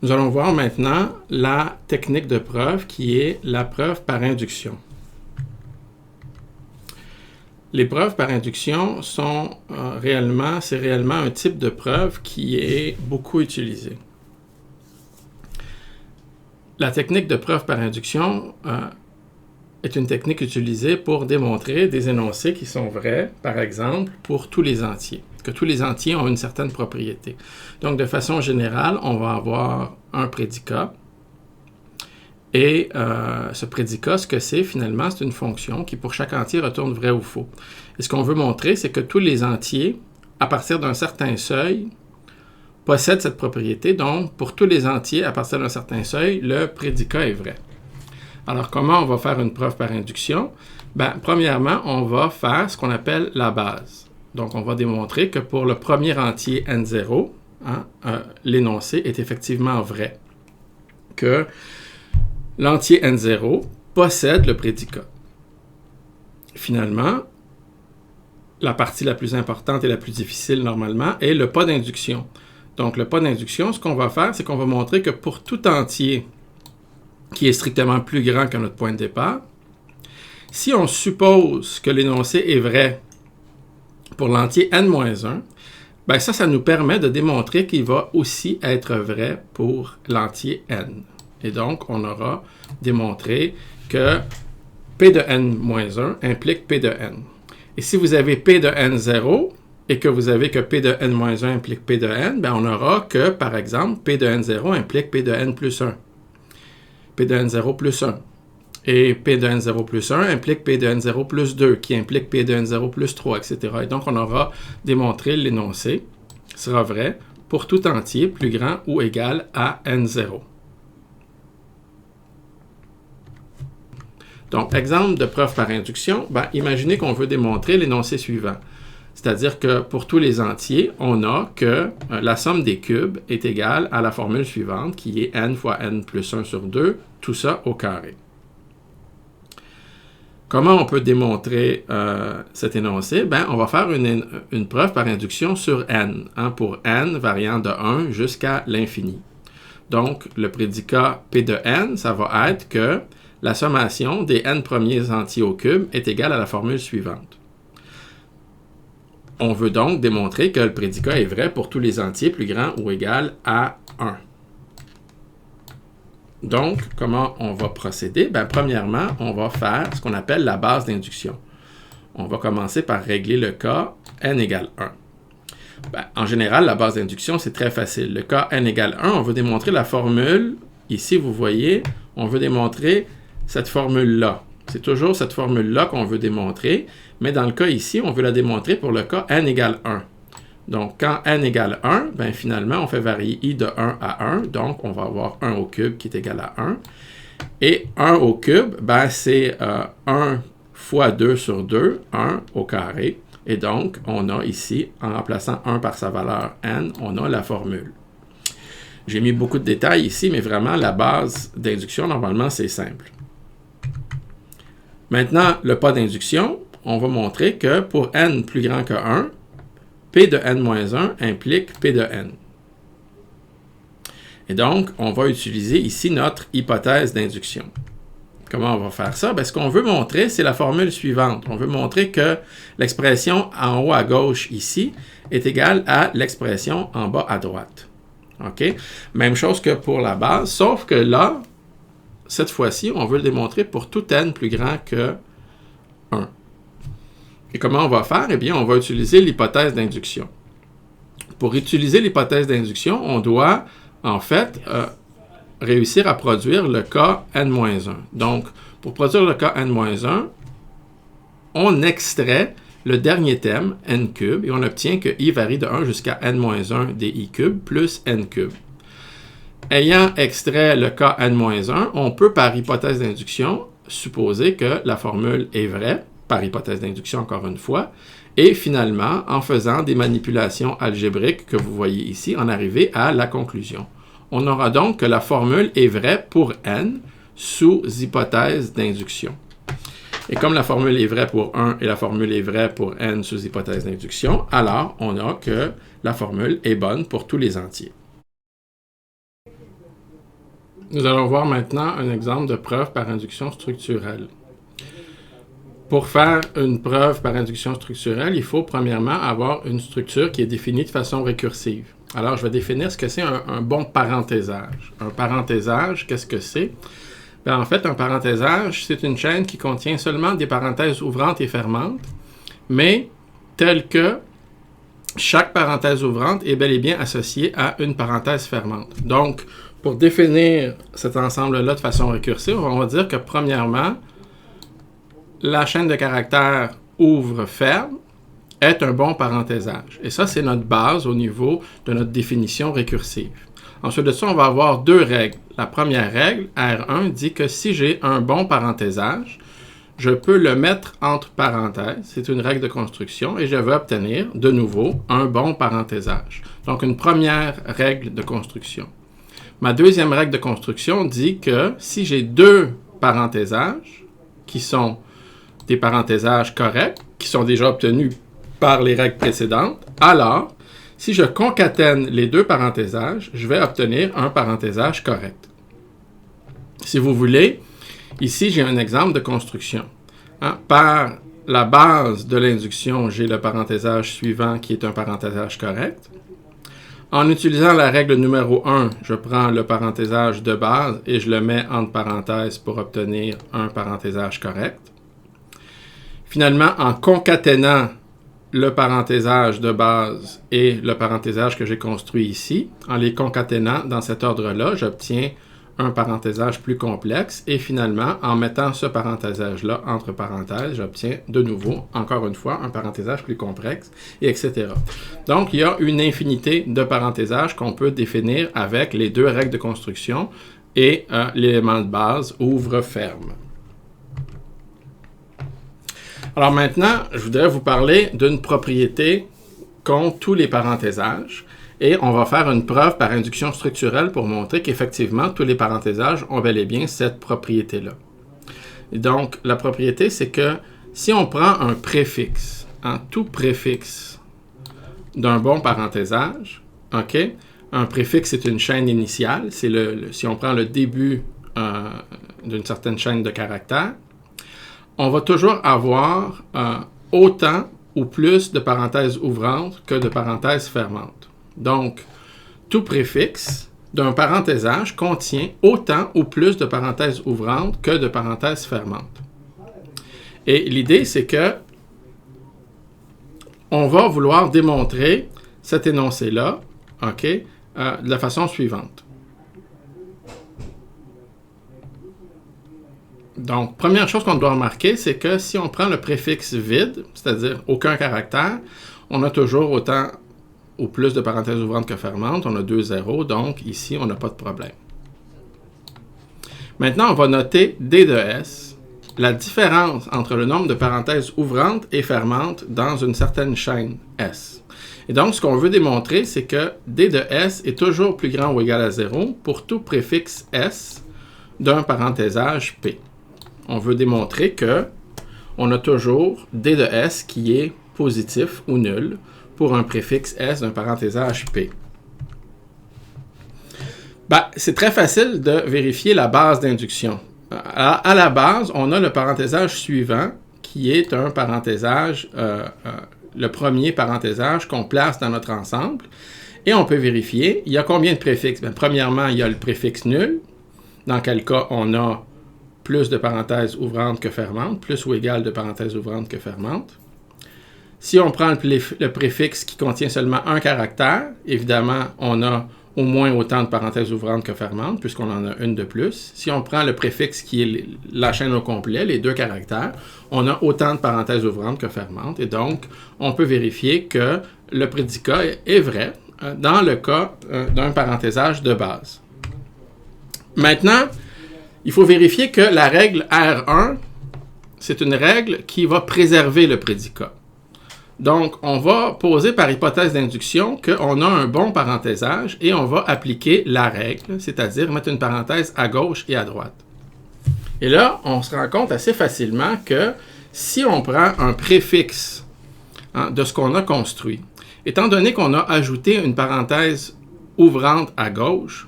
Nous allons voir maintenant la technique de preuve qui est la preuve par induction. Les preuves par induction sont réellement un type de preuve qui est beaucoup utilisé. La technique de preuve par induction est une technique utilisée pour démontrer des énoncés qui sont vrais, par exemple, pour tous les entiers, que tous les entiers ont une certaine propriété. Donc, de façon générale, on va avoir un prédicat. Et ce prédicat, ce que c'est finalement, c'est une fonction qui, pour chaque entier, retourne vrai ou faux. Et ce qu'on veut montrer, c'est que tous les entiers, à partir d'un certain seuil, possèdent cette propriété. Donc, pour tous les entiers, à partir d'un certain seuil, le prédicat est vrai. Alors, comment on va faire une preuve par induction? Premièrement, on va faire ce qu'on appelle la base. Donc, on va démontrer que pour le premier entier n0, l'énoncé est effectivement vrai. Que l'entier n0 possède le prédicat. Finalement, la partie la plus importante et la plus difficile normalement est le pas d'induction. Donc, le pas d'induction, ce qu'on va faire, c'est qu'on va montrer que pour tout entier qui est strictement plus grand que notre point de départ, si on suppose que l'énoncé est vrai pour l'entier n-1, ça nous permet de démontrer qu'il va aussi être vrai pour l'entier n. Et donc, on aura démontré que P de n-1 implique P de n. Et si vous avez P de n0 et que vous avez que P de n-1 implique P de n, on aura que, par exemple, P de n0 implique P de n plus 1. P de n0 plus 1. Et P de n0 plus 1 implique P de n0 plus 2, qui implique P de n0 plus 3, etc. Et donc, on aura démontré l'énoncé sera vrai pour tout entier plus grand ou égal à n0. Donc, exemple de preuve par induction, imaginez qu'on veut démontrer l'énoncé suivant. C'est-à-dire que pour tous les entiers, on a que la somme des cubes est égale à la formule suivante, qui est n fois n plus 1 sur 2, tout ça au carré. Comment on peut démontrer cet énoncé? On va faire une preuve par induction sur n, pour n variant de 1 jusqu'à l'infini. Donc, le prédicat P de n, ça va être que la sommation des n premiers entiers au cube est égale à la formule suivante. On veut donc démontrer que le prédicat est vrai pour tous les entiers plus grands ou égal à 1. Donc, comment on va procéder? Premièrement, on va faire ce qu'on appelle la base d'induction. On va commencer par régler le cas n égale 1. En général, la base d'induction, c'est très facile. Le cas n égale 1, on veut démontrer la formule. Ici, vous voyez, on veut démontrer cette formule-là. C'est toujours cette formule-là qu'on veut démontrer, mais dans le cas ici, on veut la démontrer pour le cas n égale 1. Donc, quand n égale 1, finalement, on fait varier i de 1 à 1, donc on va avoir 1 au cube qui est égal à 1. Et 1 au cube, c'est 1 fois 2 sur 2, 1 au carré. Et donc, on a ici, en remplaçant 1 par sa valeur n, on a la formule. J'ai mis beaucoup de détails ici, mais vraiment, la base d'induction, normalement, c'est simple. Maintenant, le pas d'induction, on va montrer que pour n plus grand que 1, P de n-1 implique P de n. Et donc, on va utiliser ici notre hypothèse d'induction. Comment on va faire ça? Ce qu'on veut montrer, c'est la formule suivante. On veut montrer que l'expression en haut à gauche ici est égale à l'expression en bas à droite. OK? Même chose que pour la base, sauf que là, cette fois-ci, on veut le démontrer pour tout n plus grand que 1. Et comment on va faire? On va utiliser l'hypothèse d'induction. Pour utiliser l'hypothèse d'induction, on doit, en fait, réussir à produire le cas n-1. Donc, pour produire le cas n-1, on extrait le dernier terme, n cube, et on obtient que i varie de 1 jusqu'à n-1 di cube plus n cube. Ayant extrait le cas n-1, on peut, par hypothèse d'induction, supposer que la formule est vraie, par hypothèse d'induction encore une fois, et finalement, en faisant des manipulations algébriques que vous voyez ici, en arriver à la conclusion. On aura donc que la formule est vraie pour n sous hypothèse d'induction. Et comme la formule est vraie pour 1 et la formule est vraie pour n sous hypothèse d'induction, alors on a que la formule est bonne pour tous les entiers. Nous allons voir maintenant un exemple de preuve par induction structurelle. Pour faire une preuve par induction structurelle, il faut premièrement avoir une structure qui est définie de façon récursive. Alors, je vais définir ce que c'est un bon parenthésage. Un parenthésage, qu'est-ce que c'est? Bien, en fait, un parenthésage, c'est une chaîne qui contient seulement des parenthèses ouvrantes et fermantes, mais telles que chaque parenthèse ouvrante est bel et bien associée à une parenthèse fermante. Donc, pour définir cet ensemble-là de façon récursive, on va dire que premièrement, la chaîne de caractères ouvre-ferme est un bon parenthésage. Et ça, c'est notre base au niveau de notre définition récursive. Ensuite de ça, on va avoir deux règles. La première règle, R1, dit que si j'ai un bon parenthésage, je peux le mettre entre parenthèses. C'est une règle de construction et je vais obtenir, de nouveau, un bon parenthésage. Donc, une première règle de construction. Ma deuxième règle de construction dit que si j'ai deux parenthésages qui sont des parenthésages corrects, qui sont déjà obtenus par les règles précédentes, alors, si je concatène les deux parenthésages, je vais obtenir un parenthésage correct. Si vous voulez, ici, j'ai un exemple de construction. Par la base de l'induction, j'ai le parenthésage suivant qui est un parenthésage correct. En utilisant la règle numéro 1, je prends le parenthésage de base et je le mets entre parenthèses pour obtenir un parenthésage correct. Finalement, en concaténant le parenthésage de base et le parenthésage que j'ai construit ici, en les concaténant dans cet ordre-là, j'obtiens un parenthésage plus complexe et finalement, en mettant ce parenthésage-là entre parenthèses, j'obtiens de nouveau, encore une fois, un parenthésage plus complexe, et etc. Donc, il y a une infinité de parentésages qu'on peut définir avec les deux règles de construction et l'élément de base ouvre-ferme. Alors maintenant, je voudrais vous parler d'une propriété qu'ont tous les parenthésages. Et on va faire une preuve par induction structurelle pour montrer qu'effectivement, tous les parenthésages ont bel et bien cette propriété-là. Et donc, la propriété, c'est que si on prend un préfixe, tout préfixe d'un bon parenthésage, OK? Un préfixe, c'est une chaîne initiale. C'est si on prend le début d'une certaine chaîne de caractères, on va toujours avoir autant ou plus de parenthèses ouvrantes que de parenthèses fermantes. Donc, tout préfixe d'un parenthésage contient autant ou plus de parenthèses ouvrantes que de parenthèses fermantes. Et l'idée, c'est que on va vouloir démontrer cet énoncé-là, OK, de la façon suivante. Donc, première chose qu'on doit remarquer, c'est que si on prend le préfixe vide, c'est-à-dire aucun caractère, on a toujours autant ou plus de parenthèses ouvrantes que fermantes, on a 2 zéros, donc ici, on n'a pas de problème. Maintenant, on va noter D de S, la différence entre le nombre de parenthèses ouvrantes et fermantes dans une certaine chaîne S. Et donc, ce qu'on veut démontrer, c'est que D de S est toujours plus grand ou égal à 0 pour tout préfixe S d'un parenthésage P. On veut démontrer que on a toujours D de S qui est positif ou nul pour un préfixe S d'un parenthésage P. C'est très facile de vérifier la base d'induction. À la base, on a le parenthésage suivant qui est un parenthésage, le premier parenthésage qu'on place dans notre ensemble. Et on peut vérifier, il y a combien de préfixes? Premièrement, il y a le préfixe nul, dans quel cas on a plus de parenthèses ouvrantes que fermantes, plus ou égal de parenthèses ouvrantes que fermantes. Si on prend le préfixe qui contient seulement un caractère, évidemment, on a au moins autant de parenthèses ouvrantes que fermantes, puisqu'on en a une de plus. Si on prend le préfixe qui est la chaîne au complet, les deux caractères, on a autant de parenthèses ouvrantes que fermantes. Et donc, on peut vérifier que le prédicat est vrai dans le cas d'un parenthésage de base. Maintenant, il faut vérifier que la règle R1, c'est une règle qui va préserver le prédicat. Donc, on va poser par hypothèse d'induction qu'on a un bon parenthésage et on va appliquer la règle, c'est-à-dire mettre une parenthèse à gauche et à droite. Et là, on se rend compte assez facilement que si on prend un préfixe de ce qu'on a construit, étant donné qu'on a ajouté une parenthèse ouvrante à gauche,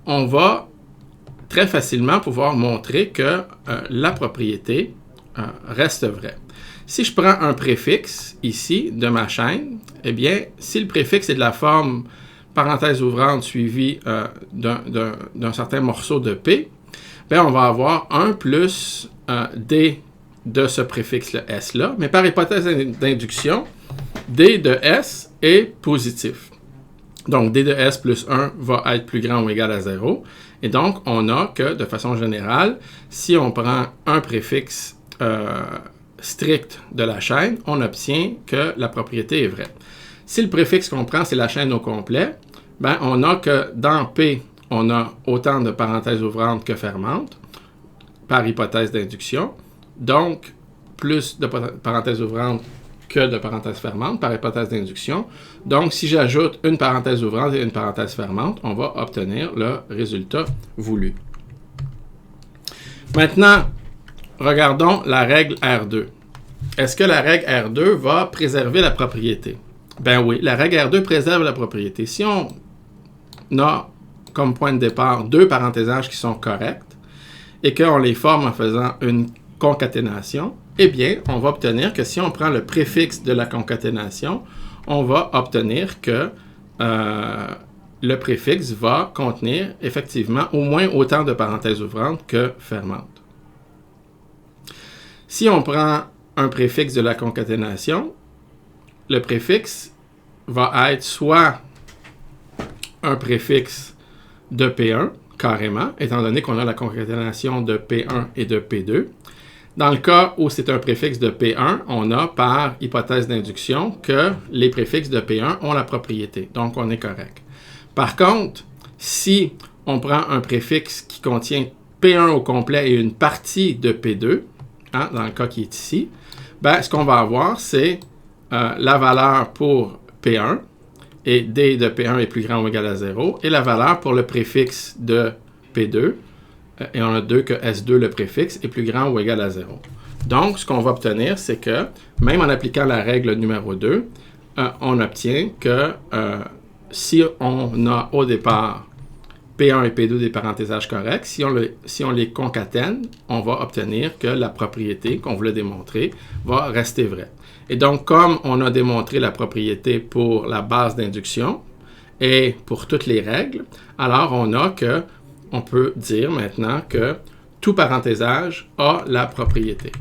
on va très facilement pouvoir montrer que la propriété reste vraie. Si je prends un préfixe ici de ma chaîne, eh bien, si le préfixe est de la forme parenthèse ouvrante suivie d'un certain morceau de P, bien, on va avoir 1 plus D de ce préfixe S-là, mais par hypothèse d'induction, D de S est positif. Donc, D de S plus 1 va être plus grand ou égal à 0. Et donc, on a que, de façon générale, si on prend un préfixe strict de la chaîne, on obtient que la propriété est vraie. Si le préfixe qu'on prend, c'est la chaîne au complet, ben, on a que dans P, on a autant de parenthèses ouvrantes que fermantes, par hypothèse d'induction. Donc, plus de parenthèses ouvrantes que de parenthèses fermantes, par hypothèse d'induction. Donc, si j'ajoute une parenthèse ouvrante et une parenthèse fermante, on va obtenir le résultat voulu. Maintenant, regardons la règle R2. Est-ce que la règle R2 va préserver la propriété? Ben oui, la règle R2 préserve la propriété. Si on a comme point de départ deux parenthésages qui sont corrects et qu'on les forme en faisant une concaténation, eh bien, on va obtenir que si on prend le préfixe de la concaténation, on va obtenir que le préfixe va contenir effectivement au moins autant de parenthèses ouvrantes que fermantes. Si on prend un préfixe de la concaténation, le préfixe va être soit un préfixe de P1, carrément, étant donné qu'on a la concaténation de P1 et de P2. Dans le cas où c'est un préfixe de P1, on a par hypothèse d'induction que les préfixes de P1 ont la propriété, donc on est correct. Par contre, si on prend un préfixe qui contient P1 au complet et une partie de P2, hein, dans le cas qui est ici, ben, ce qu'on va avoir, c'est la valeur pour P1, et D de P1 est plus grand ou égal à 0, et la valeur pour le préfixe de P2, et on a 2 que S2, le préfixe, est plus grand ou égal à 0. Donc, ce qu'on va obtenir, c'est que, même en appliquant la règle numéro 2, on obtient que si on a au départ P1 et P2 des parentésages corrects, si on les concatène, on va obtenir que la propriété qu'on voulait démontrer va rester vraie. Et donc, comme on a démontré la propriété pour la base d'induction et pour toutes les règles, alors on peut dire maintenant que tout parenthésage a la propriété.